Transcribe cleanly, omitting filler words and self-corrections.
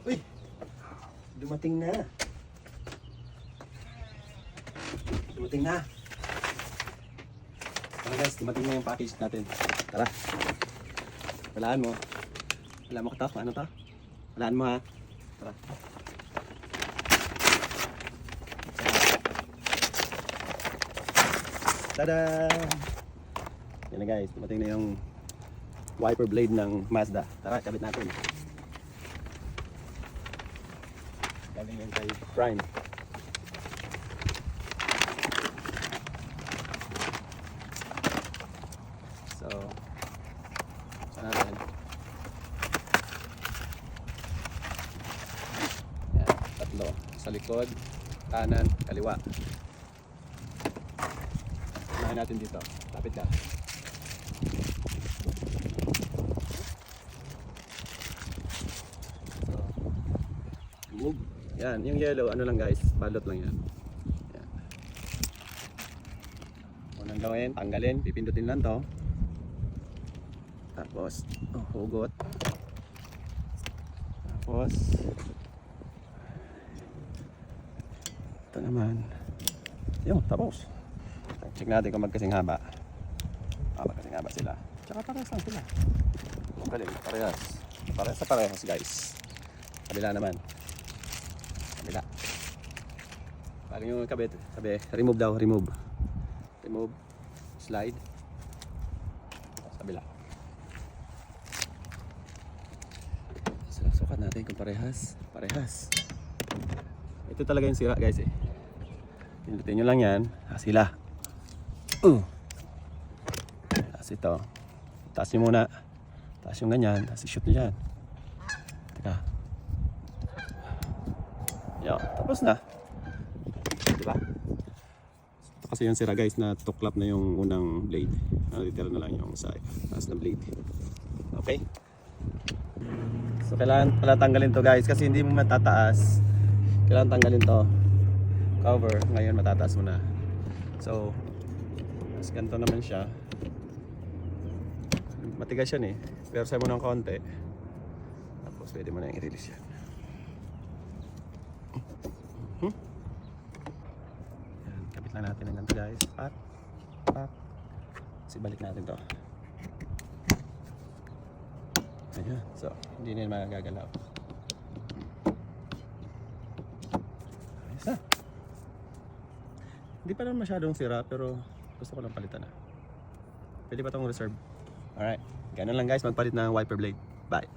Uy! Dumating na. Dumating na. Tara guys, dumating na yung package natin. Tara. Walaan mo. Walaan mo ka to. Ano to? Walaan mo ha. Tara. Tada! Yan na guys, dumating na yung wiper blade ng Mazda. Tara, kabit natin. Galing yan kay Prime. So, saan natin? Yan, tatlo. Sa likod, kanan, kaliwa. Unahin natin dito. Lapit ka. So, yan, yung yellow, ano lang guys, balot lang yan. Yan. Unang gawin, tanggalin, pipindutin lang to. Tapos, hugot. Tapos, ito naman. Yun, tapos. Check natin kung magkasing haba. Magkasing haba sila. Tsaka parehas lang sila. Galing, parehas. Parehas sa parehas guys. Kabila naman. Kabila. Bago yung kabit, sabi, remove daw, remove. Remove, slide. Sa kabila. So, sukat natin kung parehas. Parehas. Ito talaga yung sira guys eh. Pindutin nyo lang yan. Sila. Tapos ito. Taas nyo muna. Taas yung ganyan. Tapos i-shoot nyo dyan. Teka. Yan. Tapos na. Diba? Ito kasi yung sira guys na tuklap na yung unang blade. Natitira na lang yung sa taas na blade. Okay? So kailangan pala tanggalin to guys kasi hindi mo matataas. Kailangan tanggalin to. Cover. Ngayon matataas mo na. So mas ganito naman siya. Matigas yan eh. Pero sa'yo mo ng konti. Tapos pwede mo na yung i-release yan. Yan. Kapit lang natin ng ganito guys. Pat. Pat. Kasi balik natin to. Ayan. So, hindi na yun magagalaw. Ayos na. Hindi pa naman masyadong sira pero gusto ko lang palitan na. Pwede ba itong reserve? Alright. Ganun lang guys, magpalit ng wiper blade. Bye.